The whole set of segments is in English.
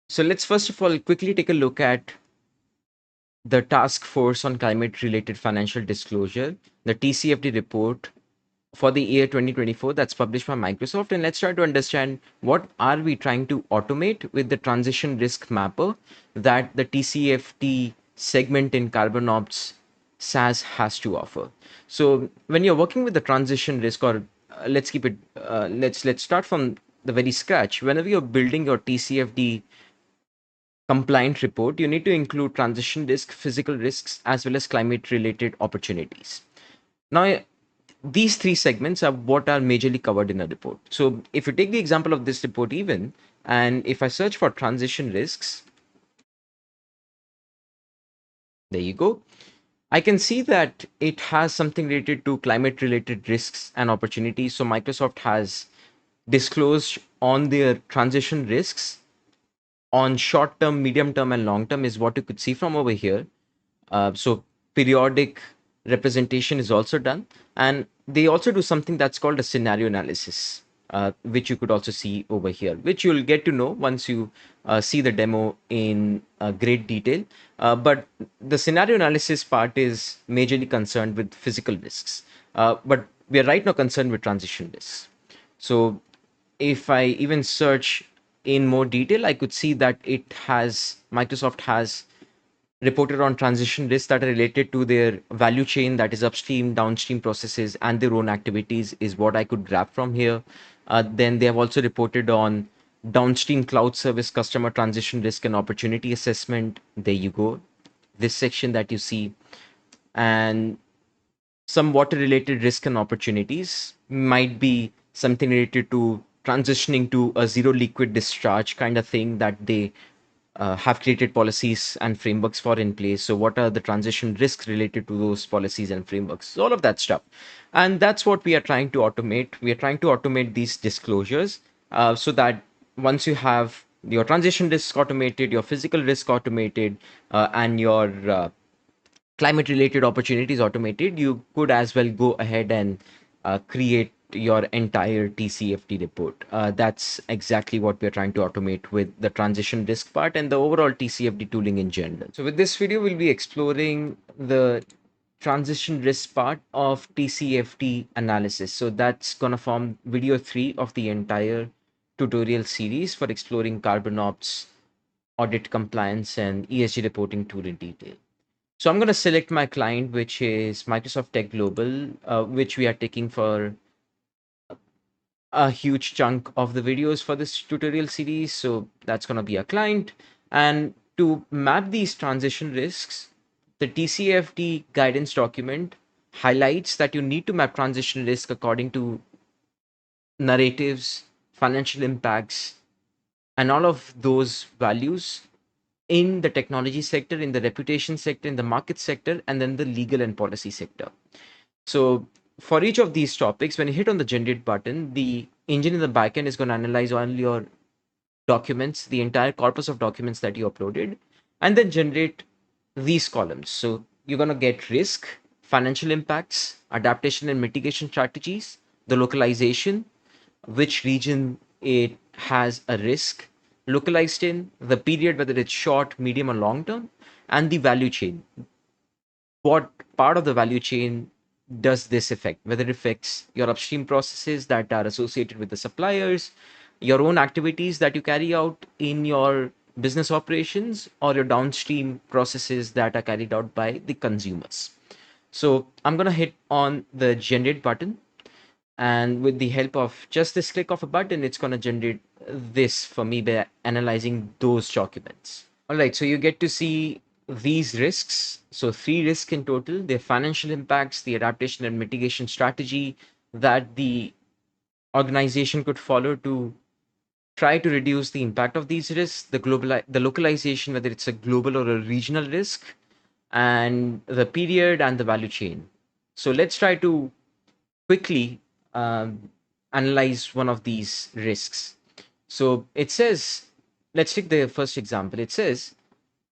So let's first of all quickly take a look at the Task Force on Climate Related Financial Disclosure, the TCFD report for the year 2024 that's published by Microsoft. And let's try to understand what are we trying to automate with the transition risk mapper that the TCFD segment in Carbon Ops SaaS has to offer. So when you're working with the transition risk, or let's keep it, let's start from the very scratch. Whenever you're building your TCFD compliant report, you need to include transition risk, physical risks, as well as climate related opportunities. Now, these three segments are what are majorly covered in a report. So if you take the example of this report even, and if I search for transition risks, there you go. I can see that it has something related to climate related risks and opportunities. So Microsoft has disclosed on their transition risks on short term, medium term, and long term is what you could see from over here. So periodic representation is also done, and they also do something that's called a scenario analysis, which you could also see over here, which you'll get to know once you see the demo in great detail. But the scenario analysis part is majorly concerned with physical risks, but we are right now concerned with transition risks. So if I even search in more detail, I could see that Microsoft has reported on transition risks that are related to their value chain, that is upstream, downstream processes, and their own activities, is what I could grab from here. Then they have also reported on downstream cloud service customer transition risk and opportunity assessment. There you go. This section that you see, and some water related risk and opportunities might be something related to transitioning to a zero liquid discharge kind of thing that they have created policies and frameworks for in place. So what are the transition risks related to those policies and frameworks, all of that stuff. And that's what we are trying to automate. We are trying to automate these disclosures, so that once you have your transition risk automated, your physical risk automated, and your climate related opportunities automated, you could as well go ahead and create your entire TCFD report. That's exactly what we're trying to automate with the transition risk part and the overall TCFD tooling in general. So with this video, we'll be exploring the transition risk part of TCFD analysis. So that's going to form video 3 of the entire tutorial series for exploring Carbon Ops audit compliance and ESG reporting tool in detail. So I'm going to select my client, which is Microsoft Tech Global, which we are taking for a huge chunk of the videos for this tutorial series. So that's going to be a client. And to map these transition risks, the TCFD guidance document highlights that you need to map transition risk according to narratives, financial impacts, and all of those values in the technology sector, in the reputation sector, in the market sector, and then the legal and policy sector. So for each of these topics, when you hit on the generate button, the engine in the backend is going to analyze all your documents, the entire corpus of documents that you uploaded, and then generate these columns. So you're going to get risk, financial impacts, adaptation and mitigation strategies, the localization, which region it has a risk localized in, the period, whether it's short, medium, or long term, and the value chain. What part of the value chain does this affect? Whether it affects your upstream processes that are associated with the suppliers, your own activities that you carry out in your business operations, or your downstream processes that are carried out by the consumers. So I'm going to hit on the generate button, and with the help of just this click of a button, it's going to generate this for me by analyzing those documents. All right, so you get to see these risks. So 3 risks in total: their financial impacts, the adaptation and mitigation strategy that the organization could follow to try to reduce the impact of these risks, the localization, whether it's a global or a regional risk, and the period and the value chain. So let's try to quickly analyze one of these risks. So it says, let's take the first example. It says,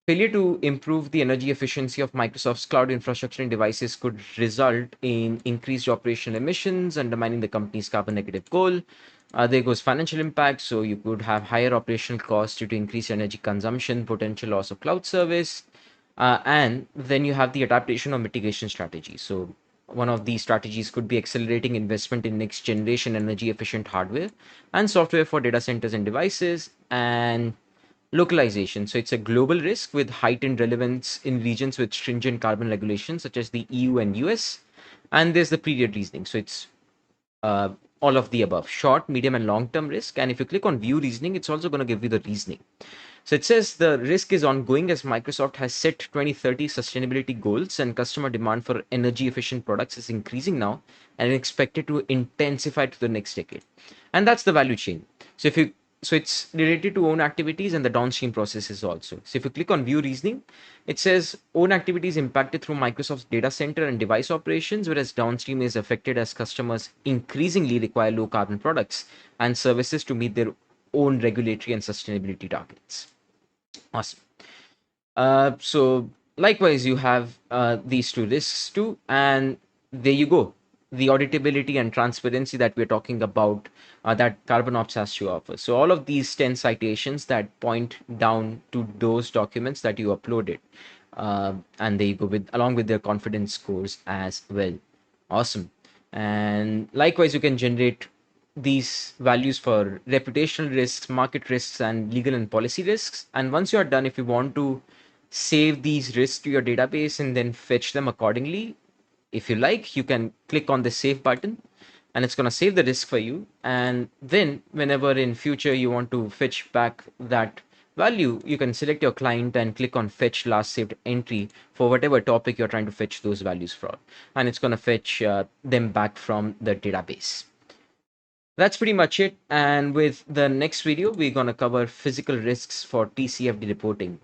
failure to improve the energy efficiency of Microsoft's cloud infrastructure and devices could result in increased operational emissions, undermining the company's carbon negative goal. There goes financial impact. So you could have higher operational costs due to increased energy consumption, potential loss of cloud service, and then you have the adaptation or mitigation strategy. So one of these strategies could be accelerating investment in next generation energy efficient hardware and software for data centers and devices, and localization. So it's a global risk with heightened relevance in regions with stringent carbon regulations, such as the EU and US. And there's the period reasoning. So it's uh, all of the above: short, medium, and long term risk. And if you click on view reasoning, it's also going to give you the reasoning. So it says the risk is ongoing as Microsoft has set 2030 sustainability goals, and customer demand for energy efficient products is increasing now and expected to intensify to the next decade. And that's the value chain. So if you so it's related to own activities and the downstream processes also. So if you click on view reasoning, it says own activities impacted through Microsoft's data center and device operations, whereas downstream is affected as customers increasingly require low carbon products and services to meet their own regulatory and sustainability targets. Awesome. So likewise, you have these two risks too, and there you go. The auditability and transparency that we're talking about, that Carbon Ops has to offer. So all of these 10 citations that point down to those documents that you uploaded, and there you go, with along with their confidence scores as well. Awesome. And likewise, you can generate these values for reputational risks, market risks, and legal and policy risks. And once you are done, if you want to save these risks to your database and then fetch them accordingly, if you like, you can click on the save button and it's going to save the risk for you. And then whenever in future you want to fetch back that value, you can select your client and click on fetch last saved entry for whatever topic you're trying to fetch those values from, and it's going to fetch them back from the database. That's pretty much it. And with the next video, we're going to cover physical risks for TCFD reporting.